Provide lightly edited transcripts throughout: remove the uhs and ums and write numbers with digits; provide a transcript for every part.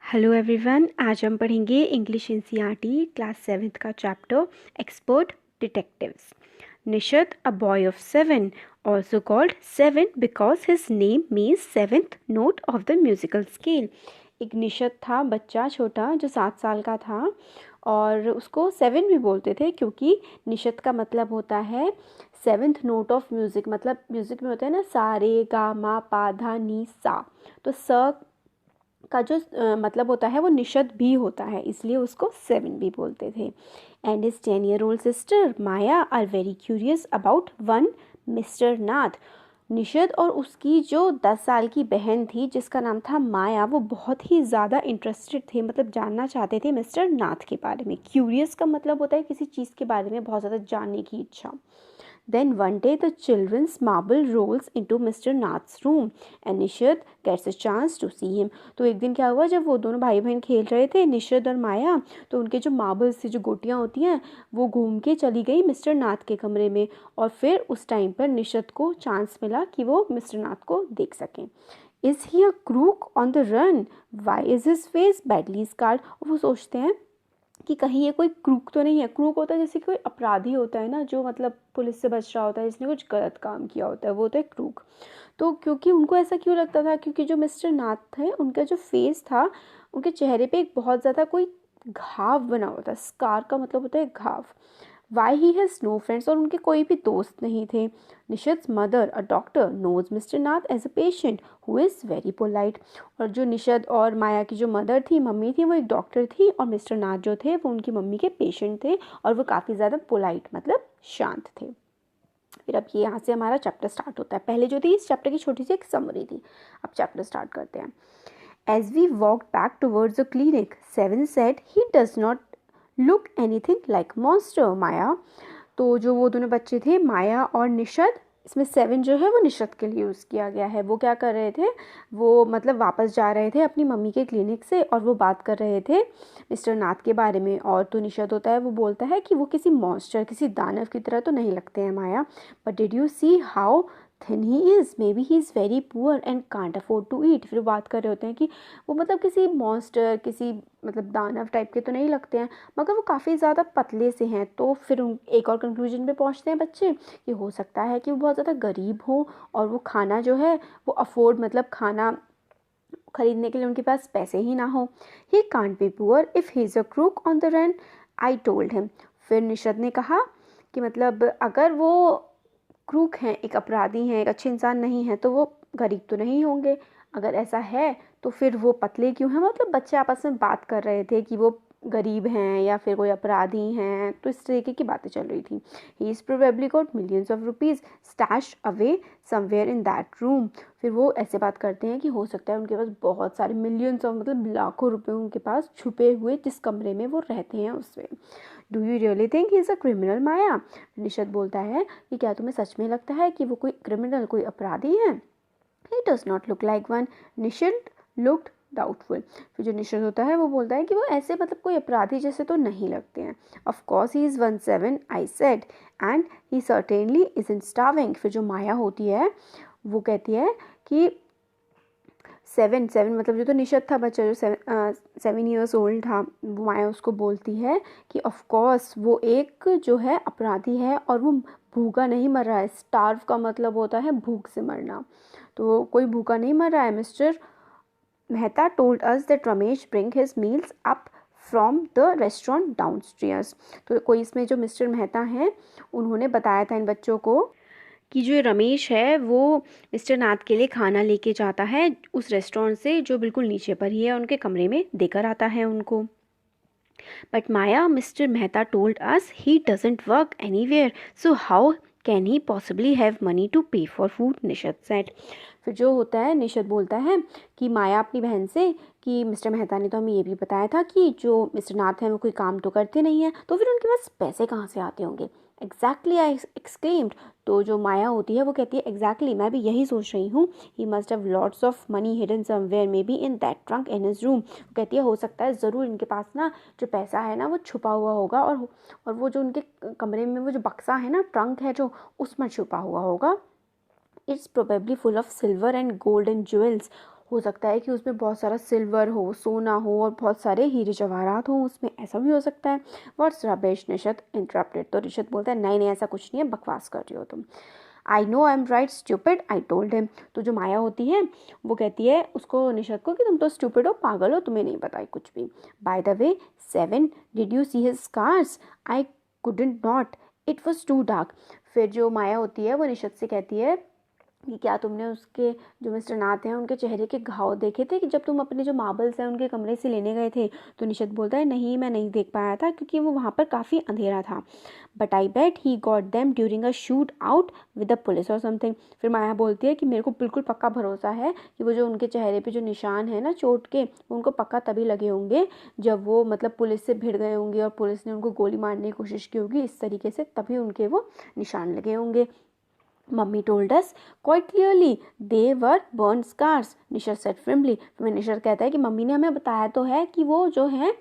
Hello everyone, आज हम पढ़ेंगे इंग्लिश एनसीईआरटी क्लास 7th का chapter expert detectives. Nishad, a boy of 7, also called 7 because his name means 7th note of the musical scale। एक निशद था, बच्चा छोटा जो 7 साल का था और उसको 7 भी बोलते थे क्योंकि निशद का मतलब होता है 7th नोट ऑफ म्यूज़िक। मतलब म्यूज़िक में होता है ना सा रे गा मा पा धा नी सा, तो स का जो मतलब होता है वो निशद भी होता है, इसलिए उसको 7 भी बोलते थे। And his 10-year-old sister Maya are very curious about one mister Nath. Nishad और उसकी जो 10 साल की बहन थी जिसका नाम था माया, वो बहुत ही ज़्यादा इंटरेस्टेड थे, मतलब जानना चाहते थे मिस्टर नाथ के बारे में। क्यूरियस का मतलब होता है किसी चीज़ के बारे में बहुत ज़्यादा जानने की इच्छा। Then one day the children's marble rolls into Mr. Nath's room and निशद gets a chance to see him। तो एक दिन क्या हुआ, जब वो दोनों भाई बहन खेल रहे थे निशद और माया, तो उनके जो मार्बल्स से जो गोटियाँ होती हैं वो घूम के चली गई मिस्टर नाथ के कमरे में, और फिर उस टाइम पर निशद को चांस मिला कि वो मिस्टर नाथ को देख सकें। Is he a crook on the run, why is his face badly scarred. और वो सोचते हैं कि कहीं ये कोई क्रूक तो नहीं है। क्रूक होता है जैसे कोई अपराधी होता है ना, जो मतलब पुलिस से बच रहा होता है, जिसने कुछ गलत काम किया होता है, वो होता है क्रूक। तो क्योंकि उनको ऐसा क्यों लगता था, क्योंकि जो मिस्टर नाथ थे उनका जो फेस था, उनके चेहरे पे एक बहुत ज़्यादा कोई घाव बना हुआ था। स्कार का मतलब होता है घाव। Why he has no friends, और उनके कोई भी दोस्त नहीं थे। Nishad's mother, a doctor, knows mister Nath as a patient who is very polite. और जो निशद और माया की जो मदर थी, मम्मी थी, वो एक डॉक्टर थी, और मिस्टर नाथ जो थे वो उनकी मम्मी के पेशेंट थे, और वो काफ़ी ज़्यादा पोलाइट मतलब शांत थे। फिर अब ये यहाँ से हमारा चैप्टर स्टार्ट होता है। पहले जो थी इस चैप्टर की छोटी सी एक समरी थी। अब चैप्टर स्टार्ट करते हैं। As we walked back towards the clinic, Seven said he does not look anything like monster, Maya। तो जो वो दोनों बच्चे थे माया और निशद, इसमें 7 जो है वो निशद के लिए यूज़ किया गया है। वो क्या कर रहे थे, वो मतलब वापस जा रहे थे अपनी मम्मी के क्लिनिक से, और वो बात कर रहे थे मिस्टर नाथ के बारे में। और तो निशद होता है वो बोलता है कि वो किसी मॉन्स्टर, किसी दानव की तरह तो नहीं लगते हैं Maya, but did you see how thin he is, maybe he is very poor and can't afford to eat. फिर बात कर रहे होते हैं कि वो मतलब किसी मॉन्स्टर, किसी मतलब दानव टाइप के तो नहीं लगते हैं, मगर वो काफ़ी ज़्यादा पतले से हैं। तो फिर एक और कंक्लूजन पे पहुंचते हैं बच्चे कि हो सकता है कि वो बहुत ज़्यादा गरीब हो, और वो खाना जो है वो अफोर्ड, मतलब खाना खरीदने के लिए उनके पास पैसे ही ना हो। He can't be poor if he is a crook on the run, I told him. फिर निशद ने कहा कि मतलब अगर वो क्रूक हैं, एक अपराधी हैं, एक अच्छे इंसान नहीं हैं, तो वो गरीब तो नहीं होंगे। अगर ऐसा है तो फिर वो पतले क्यों हैं। मतलब बच्चे आपस में बात कर रहे थे कि वो गरीब हैं या फिर कोई अपराधी हैं, तो इस तरीके की बातें चल रही थी। He is probably got millions of rupees stash away somewhere in that room. फिर वो ऐसे बात करते हैं कि हो सकता है उनके पास बहुत सारे मिलियंस ऑफ, मतलब लाखों रुपए उनके पास छुपे हुए जिस कमरे में वो रहते हैं उसमें। Do you really think he is a criminal, Maya. Nishad बोलता है कि क्या तुम्हें सच में लगता है कि वो कोई क्रिमिनल, कोई अपराधी है। He does not look like one, Nishad looked doubtful. फिर जो निशद होता है वो बोलता है कि वो ऐसे मतलब कोई अपराधी जैसे तो नहीं लगते हैं। Of course he is 1-7, I said, and he certainly isn't starving. फिर जो माया होती है वो कहती है कि 7 मतलब जो तो निशद था बच्चा, जो 7 years old था, वो माया उसको बोलती है कि ऑफ कोर्स वो एक जो है अपराधी है, और वो भूखा नहीं मर रहा है। स्टार्व का मतलब होता है भूख से मरना, तो कोई भूखा नहीं मर रहा है। Mister Mehta told us that Ramesh bring his meals up from the restaurant downstairs. तो कोई इसमें जो मिस्टर मेहता हैं उन्होंने बताया था इन बच्चों को कि जो रमेश है वो मिस्टर नाथ के लिए खाना लेके जाता है उस रेस्टोरेंट से जो बिल्कुल नीचे पर ही है, उनके कमरे में देकर आता है उनको। But Maya, Mister Mehta told us he doesn't work anywhere, so how can he possibly have money to pay for food, Nishad said. फिर जो होता है निशद बोलता है कि माया अपनी बहन से कि मिस्टर मेहता ने तो हमें ये भी बताया था कि जो मिस्टर नाथ हैं वो कोई काम तो करते नहीं हैं, तो फिर उनके पास पैसे कहाँ से आते होंगे। एग्जैक्टली, आई एक्सक्लेम्ड। तो जो माया होती है वो कहती है एग्जैक्टली, मैं भी यही सोच रही हूँ। He must have lots of money hidden somewhere, may be in that trunk in his room. कहती है हो सकता है ज़रूर इनके पास ना जो पैसा है ना वो छुपा हुआ होगा, और वो जो उनके कमरे में वो जो बक्सा है ना, ट्रंक है जो, उसमें छुपा हुआ होगा। It's probably full of silver and gold and jewels. हो सकता है कि उसमें बहुत सारा सिल्वर हो, सोना हो और बहुत सारे हीरे जवाहरात हो उसमें, ऐसा भी हो सकता है। व्हाट्स रबिश, निशत इंटरप्टेड। तो निशत बोलता है नहीं नहीं ऐसा कुछ नहीं है, बकवास कर रही हो तुम। I know I am right stupid, I told him. तो जो माया होती है वो कहती है उसको, निशत को, कि तुम तो स्टूपिड हो, पागल हो, तुम्हें नहीं पता है कुछ भी। By the way 7, did you see his scars? I couldn't not, it was too dark. फिर जो माया होती है वो निशत से कहती है कि क्या तुमने उसके, जो मिस्टर नाथ हैं, उनके चेहरे के घाव देखे थे कि जब तुम अपने जो मार्बल्स हैं उनके कमरे से लेने गए थे? तो निशत बोलता है नहीं मैं नहीं देख पाया था क्योंकि वो वहाँ पर काफ़ी अंधेरा था। But I bet he got them during a shoot out with the police और समथिंग। फिर माया बोलती है कि मेरे को बिल्कुल पक्का भरोसा है कि वो जो उनके चेहरे पे जो निशान है ना चोट के, उनको पक्का तभी लगे होंगे जब वो मतलब पुलिस से भिड़ गए होंगे और पुलिस ने उनको गोली मारने की कोशिश की होगी इस तरीके से, तभी उनके वो निशान लगे होंगे। Mummy told us quite clearly they were burn scars, Nishad said firmly. फिर निशर कहता है कि मम्मी ने हमें बताया तो है कि वो जो हैं,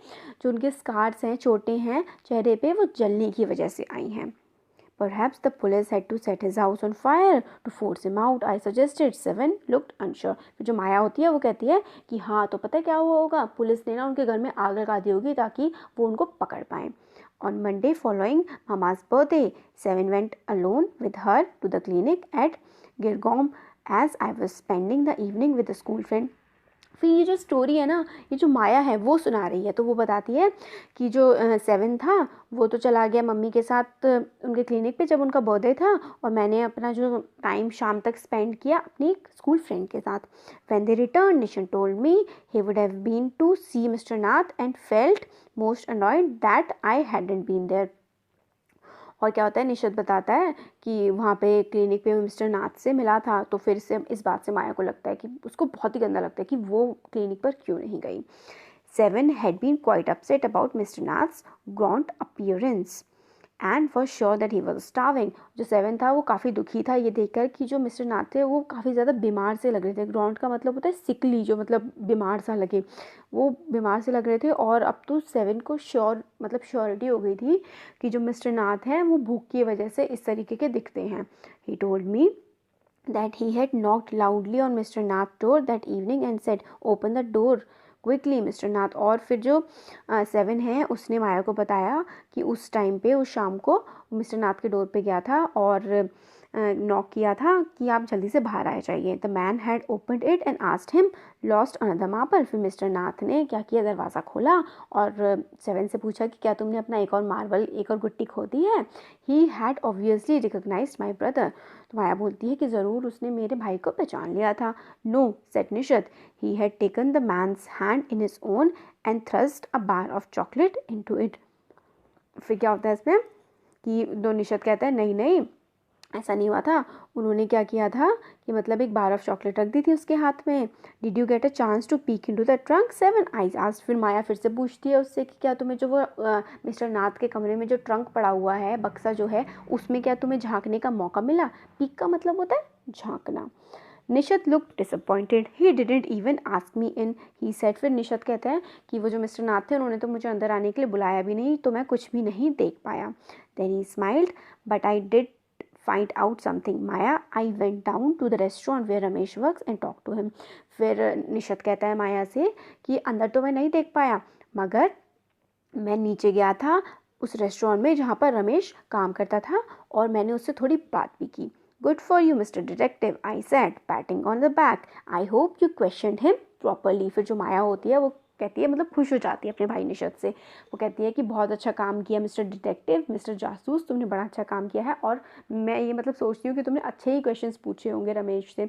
जो उनके स्कार्स हैं, चोटें हैं चेहरे पे, वो जलने की वजह से आई हैं। Perhaps the police had to set his house on fire to force him out, I suggested. 7 looked unsure. फिर जो माया होती है वो कहती है कि हाँ तो पता है क्या हुआ होगा, पुलिस ने ना उनके घर में आग लगा दी होगी ताकि वो उनको पकड़ पाए। On Monday following Mama's birthday, 7 went alone with her to the clinic at Girgaum as I was spending the evening with a school friend. फिर ये जो स्टोरी है ना, ये जो माया है वो सुना रही है। तो वो बताती है कि जो 7 था वो तो चला गया मम्मी के साथ उनके क्लिनिक पे जब उनका बर्थडे था, और मैंने अपना जो टाइम शाम तक स्पेंड किया अपनी स्कूल फ्रेंड के साथ। When they return, Nishan told me he would have been to see Mister Nath and felt most annoyed that I hadn't been there. और क्या होता है, निशत बताता है कि वहाँ पे क्लिनिक पे मिस्टर नाथ से मिला था, तो फिर से इस बात से माया को लगता है कि उसको बहुत ही गंदा लगता है कि वो क्लिनिक पर क्यों नहीं गई। 7 had been quite upset about Mr. Nath's gaunt appearance and was sure that he was starving. जो 7 था वो काफ़ी दुखी था ये देखकर कि जो मिस्टर नाथ थे वो काफ़ी ज़्यादा बीमार से लग रहे थे। ग्रॉन्ट का मतलब होता है सिकली, जो मतलब बीमार सा लगे, वो बीमार से लग रहे थे। और अब तो 7 को श्योरिटी हो गई थी कि जो मिस्टर नाथ हैं वो भूख की वजह से इस तरीके के दिखते हैं। He told me that he had knocked loudly on Mr. Nath's door that evening and said, "Open the door quickly mister Nath. और फिर जो 7 है उसने माया को बताया कि उस टाइम पे, उस शाम को मिस्टर नाथ के डोर पे गया था और नॉक किया था कि आप जल्दी से बाहर आ जाइए। The man had opened it and asked him lost another marble. फिर मिस्टर नाथ ने क्या किया, दरवाज़ा खोला और 7 से पूछा कि क्या तुमने अपना एक और मार्बल, एक और गुट्टी खो दी है। He had obviously recognised my brother. तो माया बोलती है कि ज़रूर उसने मेरे भाई को पहचान लिया था। No said Nishat, he had taken the man's hand in his own and thrust a bar of chocolate into it. फिर क्या होता है इसमें कि दो, निशत कहता है नहीं नहीं ऐसा नहीं हुआ था, उन्होंने क्या किया था कि मतलब एक बार ऑफ चॉकलेट रख दी थी उसके हाथ में। Did you get a chance to peek into the trunk 7 I asked. फिर माया फिर से पूछती है उससे कि क्या तुम्हें जो वो मिस्टर नाथ के कमरे में जो ट्रंक पड़ा हुआ है, बक्सा जो है, उसमें क्या तुम्हें झांकने का मौका मिला? पीक का मतलब होता है झांकना। Nishad look disappointed, he didn't even ask me in, he said. फिर निशत कहते हैं कि वो जो मिस्टर नाथ थे उन्होंने तो मुझे अंदर आने के लिए बुलाया भी नहीं, तो मैं कुछ भी नहीं देख पाया। Then he smiled, but I did find out something, Maya. I went down to the restaurant where Ramesh works and talked to him. फिर निशत कहता है माया से कि अंदर तो मैं नहीं देख पाया, मगर मैं नीचे गया था उस रेस्टोरेंट में जहाँ पर रमेश काम करता था और मैंने उससे थोड़ी बात भी की। Good for you, Mr. Detective, I said, patting on the back. I hope you questioned him properly. फिर जो माया होती है वो कहती है, मतलब खुश हो जाती है अपने भाई निशत से। वो कहती है कि बहुत अच्छा काम किया मिस्टर डिटेक्टिव, मिस्टर जासूस, तुमने बड़ा अच्छा काम किया है और मैं ये मतलब सोचती हूँ कि तुमने अच्छे ही क्वेश्चंस पूछे होंगे रमेश से।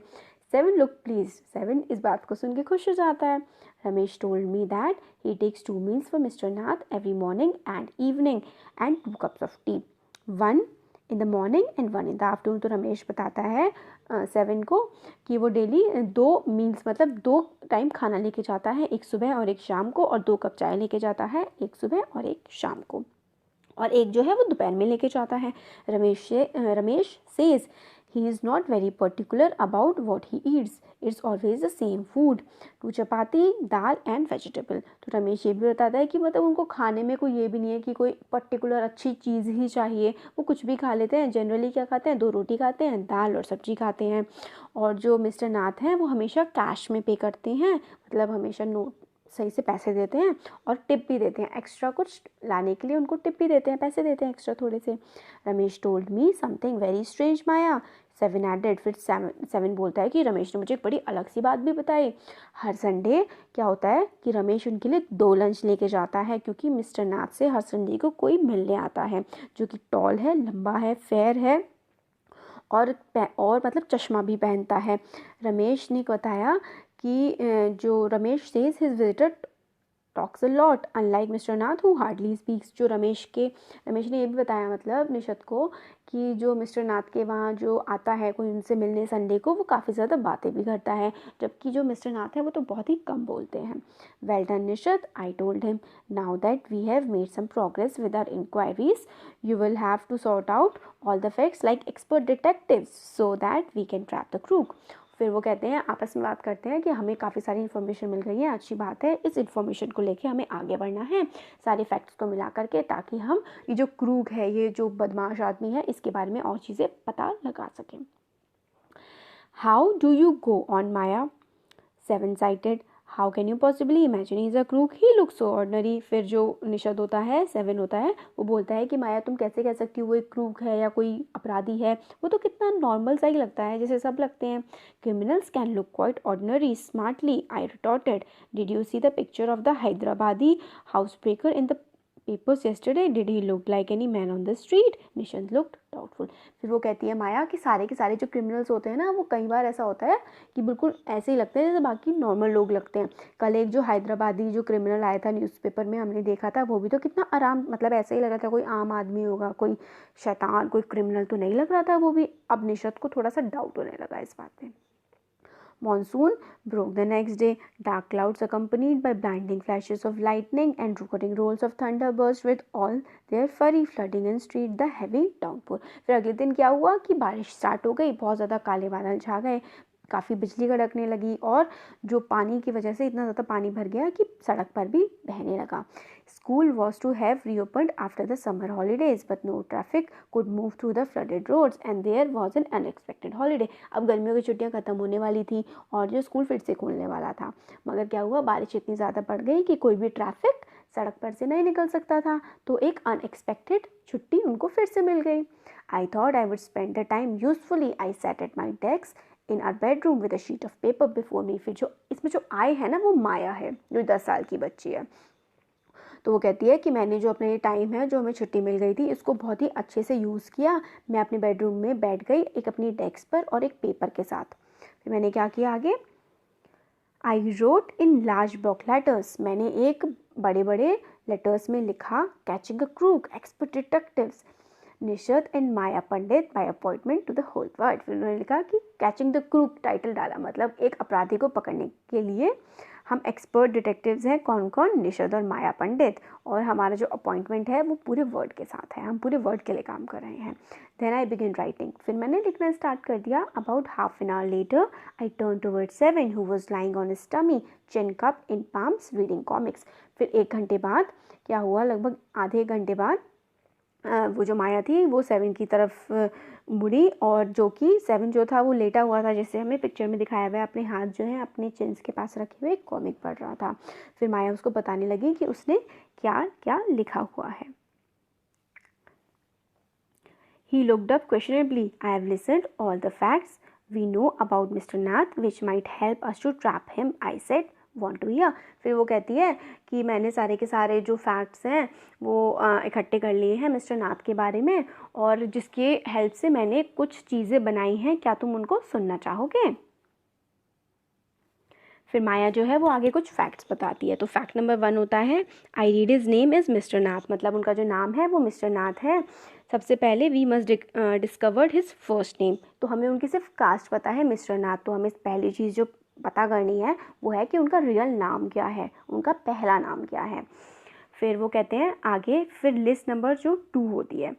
7 लुक प्लीज। 7 इस बात को सुन के खुश हो जाता है। Ramesh told me that he takes 2 meals for Mister Nath every morning and evening and 2 cups of tea, 1 in the morning and 1 in the afternoon. तो रमेश बताता है 7 को कि वो डेली 2 मील्स मतलब 2 टाइम खाना लेके जाता है, एक सुबह और एक शाम को, और 2 कप चाय लेके जाता है, एक सुबह और एक शाम को, और एक जो है वो दोपहर में लेके जाता है। Ramesh says he is not very particular about what he eats, it's always the same food, 2 chapati dal and vegetable. तो रमेश ये भी बताता है कि मतलब उनको खाने में कोई ये भी नहीं है कि कोई पर्टिकुलर अच्छी चीज़ ही चाहिए, वो कुछ भी खा लेते हैं। जनरली क्या खाते हैं, 2 रोटी खाते हैं, दाल और सब्जी खाते हैं। और जो मिस्टर नाथ हैं वो हमेशा कैश में पे करते हैं, मतलब हमेशा नोट सही से पैसे देते हैं और टिप भी देते हैं, एक्स्ट्रा कुछ लाने के लिए उनको टिप भी देते हैं, पैसे देते हैं एक्स्ट्रा थोड़े से। Ramesh told me something very strange Maya, 7 added. फिर 7 बोलता है कि रमेश ने मुझे एक बड़ी अलग सी बात भी बताई। हर संडे क्या होता है कि रमेश उनके लिए 2 लंच लेके जाता है, क्योंकि मिस्टर नाथ से हर संडे को कोई मिलने आता है जो कि टॉल है, लंबा है, फेयर है और मतलब चश्मा भी पहनता है। रमेश ने बताया कि जो Ramesh says his visitor talks a lot unlike mister Nath who hardly speaks. जो रमेश ने ये भी बताया मतलब निशद को कि जो मिस्टर नाथ के वहाँ जो आता है कोई उनसे मिलने संडे को, वो काफ़ी ज़्यादा बातें भी करता है, जबकि जो मिस्टर नाथ है वो तो बहुत ही कम बोलते हैं। Well done Nishad, I told him, now that we have made some progress with our inquiries you will have to sort out all the facts like expert detectives so that we can trap the crook. फिर वो कहते हैं, आपस में बात करते हैं कि हमें काफ़ी सारी इन्फॉर्मेशन मिल गई है, अच्छी बात है, इस इन्फॉर्मेशन को लेके हमें आगे बढ़ना है सारे फैक्ट्स को मिला करके, ताकि हम ये जो क्रूक है, ये जो बदमाश आदमी है, इसके बारे में और चीज़ें पता लगा सकें। How do you go on Maya, 7 sighted, how can you possibly imagine is a crook, he look so ordinary. फिर जो निशद होता है, 7 होता है, वो बोलता है कि माया तुम कैसे कह सकती हो वो एक क्रूक है या कोई अपराधी है, वो तो कितना नॉर्मल सा ही लगता है, जैसे सब लगते हैं। Criminals can look quite ordinary smartly, I retorted, did you see the picture of the Hyderabadi house breaker in the papers yesterday, did he look like any man on the street, निशद looked doubtful। फिर वो कहती है माया कि सारे के सारे जो criminals होते हैं ना, वो कई बार ऐसा होता है कि बिल्कुल ऐसे ही लगते हैं जैसे बाकी नॉर्मल लोग लगते हैं। कल एक जो हैदराबादी जो क्रिमिनल आया था न्यूज़पेपर में हमने देखा था, वो भी तो कितना आराम, मतलब ऐसे ही लग रहा था कोई आम आदमी होगा, कोई शैतान, कोई क्रिमिनल तो नहीं लग रहा था वो भी। अब निशद को थोड़ा सा डाउट होने लगा इस बात में। Monsoon broke the next day. Dark clouds accompanied by blinding flashes of lightning and recurring rolls of thunder burst with all their fury flooding in street the heavy downpour। फिर अगले दिन क्या हुआ कि बारिश स्टार्ट हो गई, बहुत ज़्यादा काले बादल छा गए, काफ़ी बिजली कड़कने लगी और जो पानी की वजह से इतना ज़्यादा पानी भर गया कि सड़क पर भी बहने लगा। School was to have reopened after the summer holidays, but no traffic could move through the flooded roads and there was an unexpected holiday। अब गर्मियों की छुट्टियां ख़त्म होने वाली थी और जो स्कूल फिर से खुलने वाला था, मगर क्या हुआ, बारिश इतनी ज़्यादा बढ़ गई कि कोई भी ट्रैफिक सड़क पर से नहीं निकल सकता था, तो एक अनएक्सपेक्टेड छुट्टी उनको फिर से मिल गई। I thought I would spend the time usefully. I sat at my desk in our bedroom with a sheet of paper before me। फिर जो इसमें जो आई है ना, वो माया है जो 10 साल की बच्ची है। तो वो कहती है कि मैंने जो अपना ये टाइम है, जो हमें छुट्टी मिल गई थी, इसको बहुत ही अच्छे से यूज़ किया। मैं अपने बेडरूम में बैठ गई एक अपनी डेस्क पर और एक पेपर के साथ। फिर मैंने क्या किया आगे, I wrote in large block letters, मैंने एक बड़े बड़े लेटर्स में लिखा, catching a crook, expert detectives, Nishad and Maya Pandit by appointment to the whole world. फिर उन्होंने लिखा कि कैचिंग द क्रूक टाइटल डाला, मतलब एक अपराधी को पकड़ने के लिए हम एक्सपर्ट डिटेक्टिव्स हैं, कौन कौन, निशद और माया पंडित, और हमारा जो अपॉइंटमेंट है वो पूरे वर्ल्ड के साथ है, हम पूरे वर्ल्ड के लिए काम कर रहे हैं। देन आई बिगिन राइटिंग, फिर मैंने लिखना स्टार्ट कर दिया। About half an hour later I turn toward 7 who was lying on his tummy, chin cup in palms, reading comics. फिर 1 घंटे बाद क्या हुआ, लगभग आधे घंटे बाद वो जो माया थी वो 7 की तरफ मुड़ी और जो कि 7 जो था वो लेटा हुआ था, जैसे हमें पिक्चर में दिखाया हुआ है, अपने हाथ जो है अपने चिन्स के पास रखे हुए कॉमिक पढ़ रहा था। फिर माया उसको बताने लगी कि उसने क्या क्या लिखा हुआ है। He looked up questionably. I have listened all the facts we know about Mr. Nath which might help us to trap him, I said. Want to hear? फिर वो कहती है कि मैंने सारे के सारे जो फैक्ट्स हैं वो इकट्ठे कर लिए हैं मिस्टर नाथ के बारे में, और जिसके हेल्प से मैंने कुछ चीज़ें बनाई हैं, क्या तुम उनको सुनना चाहोगे? फिर माया जो है वो आगे कुछ फैक्ट्स बताती है। तो फैक्ट नंबर 1 होता है, I read his name is mister Nath, मतलब उनका जो नाम है वो मिस्टर नाथ है। सबसे पहले we must discovered his first name, तो हमें उनकी सिर्फ कास्ट पता है मिस्टर नाथ, तो हमें पहली चीज़ जो पता करनी है वो है कि उनका रियल नाम क्या है, उनका पहला नाम क्या है। फिर वो कहते हैं आगे, फिर लिस्ट नंबर जो 2 होती है,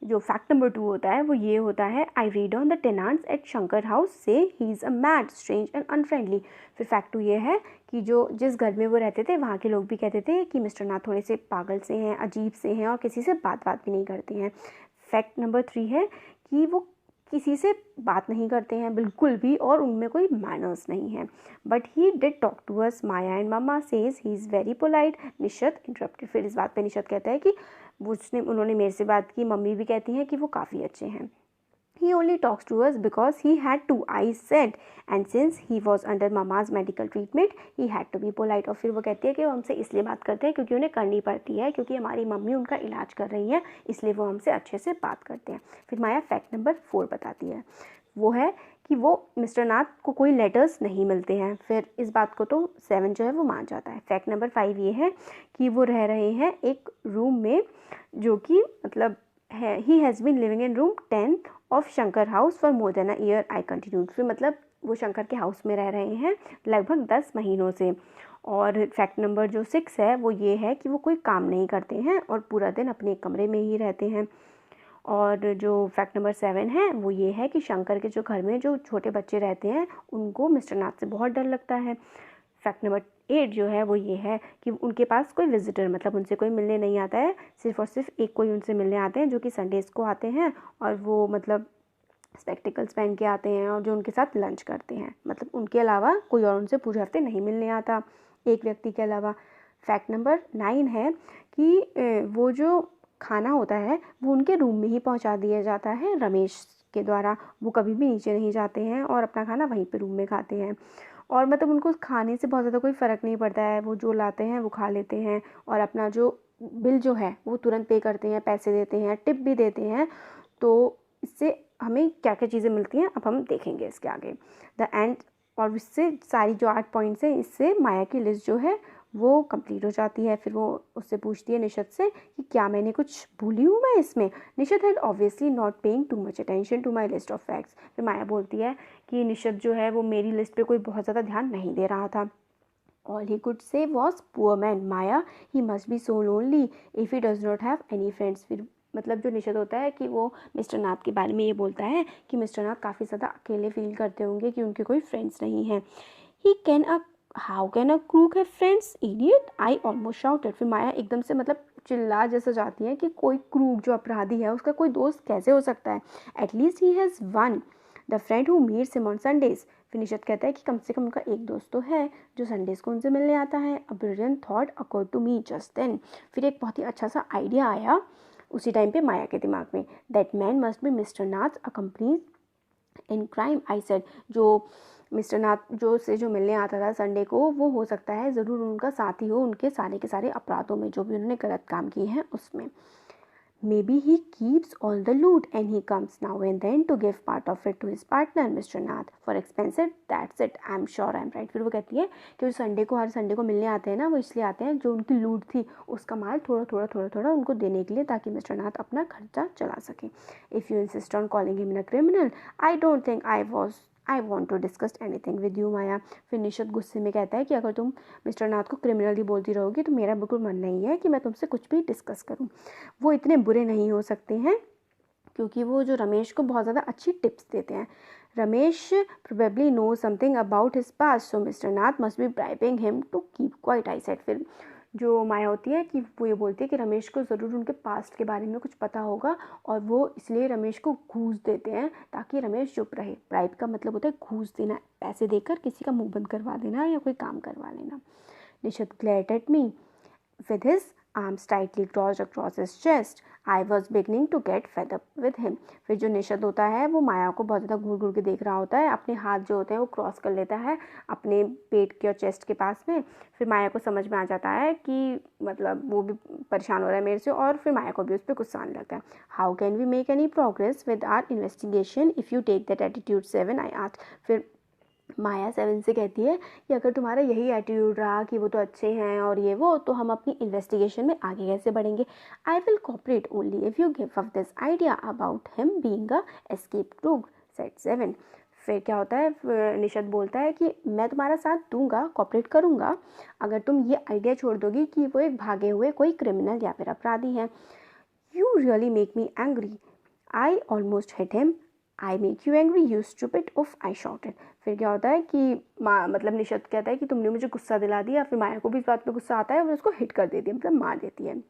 जो फैक्ट नंबर 2 होता है वो ये होता है, I read on the tenants at Shankar house से he is a mad strange and unfriendly. फिर फैक्ट 2 ये है कि जो जिस घर में वो रहते थे वहाँ के लोग भी कहते थे कि मिस्टर नाथ थोड़े से पागल से हैं, अजीब से हैं और किसी से बात भी नहीं करते हैं। फैक्ट नंबर 3 है कि वो किसी से बात नहीं करते हैं बिल्कुल भी और उनमें कोई मैनर्स नहीं है। But he did talk to us, Maya and mamma says he is very polite. Nishat interrupted. फिर इस बात पे निशत कहता है कि उन्होंने मेरे से बात की, मम्मी भी कहती हैं कि वो काफ़ी अच्छे हैं। He only talks to us because he had to, I said, and since he was under mama's medical treatment, he had to be polite। और फिर वो कहती है कि वो हमसे इसलिए बात करते हैं क्योंकि उन्हें करनी पड़ती है, क्योंकि हमारी मम्मी उनका इलाज कर रही है, इसलिए वो हमसे अच्छे से बात करते हैं। फिर माया फैक्ट नंबर 4 बताती है, वो है कि वो मिस्टर नाथ को कोई लेटर्स नहीं मिलते हैं। फिर इस बात को तो 7 जो है वो मान जाता है। फैक्ट नंबर 5 ये है कि वो रह रहे हैं एक रूम में जो कि मतलब है, he has been living in room 10 of Shankar house for more than a year. I continued. फिर मतलब वो शंकर के हाउस में रह रहे हैं लगभग 10 महीनों से। और फैक्ट नंबर जो 6 है वो ये है कि वो कोई काम नहीं करते हैं और पूरा दिन अपने कमरे में ही रहते हैं। और जो फैक्ट नंबर 7 है वो ये है कि शंकर के जो घर में जो छोटे बच्चे रहते हैं उनको मिस्टर नाथ से बहुत डर लगता है। फैक्ट नंबर 8 जो है वो ये है कि उनके पास कोई विजिटर मतलब उनसे कोई मिलने नहीं आता है, सिर्फ और सिर्फ एक कोई उनसे मिलने आते हैं जो कि संडेज़ को आते हैं और वो मतलब स्पेक्टिकल्स पहन के आते हैं और जो उनके साथ लंच करते हैं। मतलब उनके अलावा कोई और उनसे पूरे हफ्ते नहीं मिलने आता, एक व्यक्ति के अलावा। फैक्ट नंबर 9 है कि वो जो खाना होता है वो उनके रूम में ही पहुंचा दिया जाता है रमेश के द्वारा। वो कभी भी नीचे नहीं जाते हैं और अपना खाना वहीं पे रूम में खाते हैं और मतलब उनको खाने से बहुत ज़्यादा कोई फ़र्क नहीं पड़ता है, वो जो लाते हैं वो खा लेते हैं और अपना जो बिल जो है वो तुरंत पे करते हैं, पैसे देते हैं, टिप भी देते हैं। तो इससे हमें क्या क्या चीज़ें मिलती हैं अब हम देखेंगे इसके आगे द एंड। और इससे सारी जो 8 पॉइंट्स हैं इससे माया की लिस्ट जो है वो कंप्लीट हो जाती है। फिर वो उससे पूछती है निशत से कि क्या मैंने कुछ भूली हूँ मैं इसमें। Nishat had obviously not paying too much attention to my list of facts. फिर माया बोलती है कि निशत जो है वो मेरी लिस्ट पे कोई बहुत ज़्यादा ध्यान नहीं दे रहा था। All he could say was poor man Maya, he must be so lonely if he does not have any friends। फिर मतलब जो निशत होता है कि वो मिस्टर नाथ के बारे में ये बोलता है कि मिस्टर नाथ काफ़ी ज़्यादा अकेले फील करते होंगे कि उनके कोई फ्रेंड्स नहीं हैं। How can a crook have friends idiot, I almost shouted. फिर माया एकदम से मतलब चिल्ला जैसे जाती है कि कोई क्रूक जो अपराधी है उसका कोई दोस्त कैसे हो सकता है। At least he has one, the friend who meets him on Sundays. फिर निशत कहता है कि कम से कम उनका एक दोस्त तो है जो संडेज को उनसे मिलने आता है। A brilliant thought occurred to me just then. फिर एक बहुत ही अच्छा सा आइडिया आया उसी टाइम पे माया के दिमाग में। That man must be mister Nath accompanies in crime, I said. जो मिस्टर नाथ जो मिलने आता था संडे को वो हो सकता है ज़रूर उनका साथी हो उनके सारे के सारे अपराधों में जो भी उन्होंने गलत काम किए हैं उसमें। Maybe he keeps all the loot and he comes now and then to give part of it to his partner, Mr. Nath, for expensive. That's it. I'm sure I'm right। फिर वो कहती है कि हर संडे को मिलने आते हैं ना, वो इसलिए आते हैं जो उनकी लूट थी उसका माल थोड़ा उनको देने के लिए ताकि मिस्टर नाथ अपना खर्चा चला सके। If you insist on calling him a criminal, I don't think I want to discuss anything with you, माया। फिर निशत गुस्से में कहता है कि अगर तुम मिस्टर नाथ को क्रिमिनल ही बोलती रहोगी तो मेरा बिल्कुल मन नहीं है कि मैं तुमसे कुछ भी डिस्कस करूं। वो इतने बुरे नहीं हो सकते हैं क्योंकि वो जो रमेश को बहुत ज़्यादा अच्छी टिप्स देते हैं। Ramesh probably know something about his past, so Mister Nath must be bribing him to keep quiet, I said. फिर जो माया होती है कि वो ये बोलती है कि रमेश को ज़रूर उनके पास्ट के बारे में कुछ पता होगा और वो इसलिए रमेश को घूस देते हैं ताकि रमेश चुप रहे। ब्राइब का मतलब होता है घूस देना, पैसे देकर किसी का मुंह बंद करवा देना या कोई काम करवा लेना। निशत glared at me with his arms tightly crossed across his chest. I was beginning to get fed up with him। फिर जो निशत होता है वो माया को बहुत ज़्यादा घूर घूर के देख रहा होता है, अपने हाथ जो होते हैं वो क्रॉस कर लेता है अपने पेट के और चेस्ट के पास में। फिर माया को समझ में आ जाता है कि मतलब वो भी परेशान हो रहा है मेरे से और फिर माया को भी उस पर गुस्सा आने लगता है। How can we make any progress with our investigation if you take that attitude 7, I asked. फिर माया 7 से कहती है कि अगर तुम्हारा यही एटीट्यूड रहा कि वो तो अच्छे हैं और ये वो, तो हम अपनी इन्वेस्टिगेशन में आगे कैसे बढ़ेंगे। I will cooperate only if you give up this idea about him being a escape crook, said 7। फिर क्या होता है, निशत बोलता है कि मैं तुम्हारा साथ दूंगा, कोऑपरेट करूंगा अगर तुम ये आइडिया छोड़ दोगी कि वो एक भागे हुए कोई क्रिमिनल या फिर अपराधी है। You really make me angry, I almost hit him, I make you angry you stupid, उफ आई शॉटेड। फिर क्या होता है कि मतलब निशद कहता है कि तुमने मुझे गुस्सा दिला दिया, फिर माया को भी इस बात पे गुस्सा आता है और उसको हिट कर देती है, मतलब मार देती है।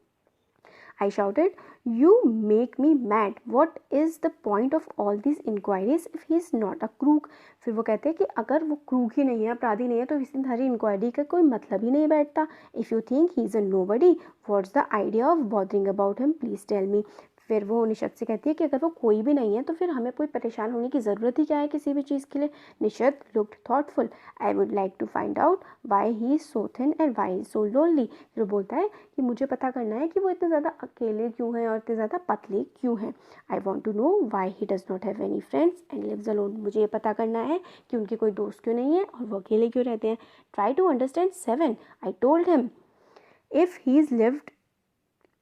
I shouted, "You make me mad. What is the point of all these inquiries if he is not a crook?" फिर वो कहते हैं कि अगर वो क्रूक ही नहीं है, अपराधी नहीं है, तो इस सारी इंक्वायरी का कोई मतलब ही नहीं बैठता। If you think he is a nobody, what's the idea of bothering about him? Please tell me. फिर वो निशद से कहती है कि अगर वो कोई भी नहीं है तो फिर हमें कोई परेशान होने की ज़रूरत ही क्या है किसी भी चीज़ के लिए। Nishad looked thoughtful, I would like to find out why he is so thin and why is so lonely. फिर वो बोलता है कि मुझे पता करना है कि वो इतने ज़्यादा अकेले क्यों हैं और इतने ज़्यादा पतले क्यों हैं। I want to know why he does not have any friends and lives alone. मुझे ये पता करना है कि उनके कोई दोस्त क्यों नहीं है और वो अकेले क्यों रहते हैं। Try to understand 7, I told him, if he is lived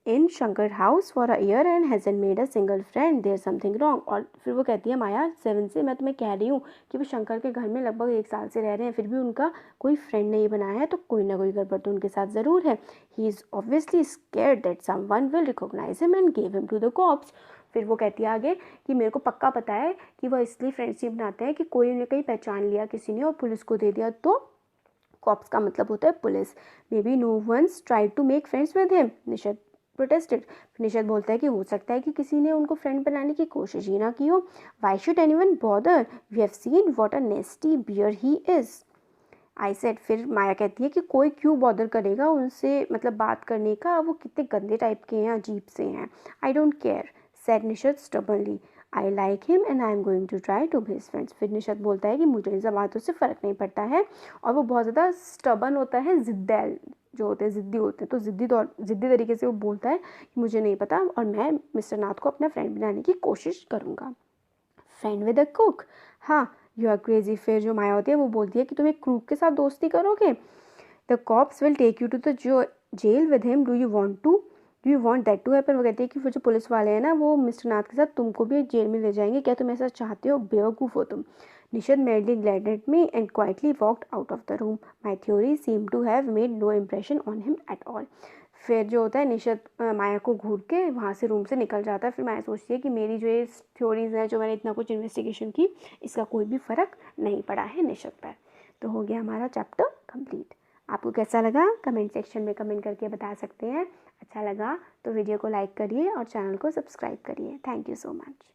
in Shankar house for a year and hasn't made a single friend, there's something wrong। और फिर वो कहती है माया 7 से, मैं तुम्हें कह रही हूँ कि वो शंकर के घर में लगभग 1 साल से रह रहे हैं, फिर भी उनका कोई फ्रेंड नहीं बनाया है, तो कोई ना कोई गड़बड़ तो उनके साथ ज़रूर है। He is obviously scared that someone will recognise him and give him to the cops. फिर वो कहती है आगे कि मेरे को पक्का पता है कि वह इसलिए फ्रेंडशिप बनाते हैं कि कोई उन्हें कहीं पहचान लिया किसी ने और पुलिस को दे दिया, तो कॉप्स का मतलब होता है police. Maybe no one's try to make friends with him, Nishad protested. Nishad बोलता है कि हो सकता है कि किसी ने उनको फ्रेंड बनाने की कोशिश ही ना की हो। Why should anyone bother, we have seen what a nasty bear he is, I said. फिर माया कहती है कि कोई क्यों बॉदर करेगा उनसे, मतलब बात करने का, वो कितने गंदे टाइप के हैं, अजीब से हैं। I don't care, said Nishad stubbornly, I like him and I am going to try to be his friends. फिर निशद बोलता है कि मुझे इन सब बातों से फ़र्क नहीं पड़ता है, और वो बहुत ज़्यादा स्टबर्न होता है, ज़िद्दैल जो होते हैं, ज़िद्दी होते हैं, तो ज़िद्दी तरीके से वो बोलता है कि मुझे नहीं पता और मैं मिस्टर नाथ को अपना फ्रेंड बनाने की कोशिश करूँगा। फ्रेंड विद अ कुक, हाँ यू आर क्रेजी। फिर जो माया होती है वो बोलती है कि तुम एक क्रूक के साथ दोस्ती करोगे। The cops will take you to the jail with him, do you want that to happen. वो कहते हैं कि वो जो पुलिस वाले हैं ना, वो मिस्टर नाथ के साथ तुमको भी जेल में ले जाएंगे, क्या तुम ऐसा चाहते हो, बेवकूफ़ हो तुम। निशद merely glared at me and quietly walked out of the room. My theory seemed to have made no impression on him at all. फिर जो होता है निशद माया को घूर के वहाँ से रूम से निकल जाता है। फिर माया सोचती है कि मेरी जो ये थ्योरीज़ हैं, जो मैंने इतना कुछ इन्वेस्टिगेशन की, इसका कोई भी फ़र्क नहीं पड़ा है निशद पर। तो हो गया हमारा चैप्टर कंप्लीट। आपको कैसा लगा कमेंट सेक्शन में कमेंट करके बता सकते हैं। अच्छा लगा तो वीडियो को लाइक करिए और चैनल को सब्सक्राइब करिए। Thank you so much.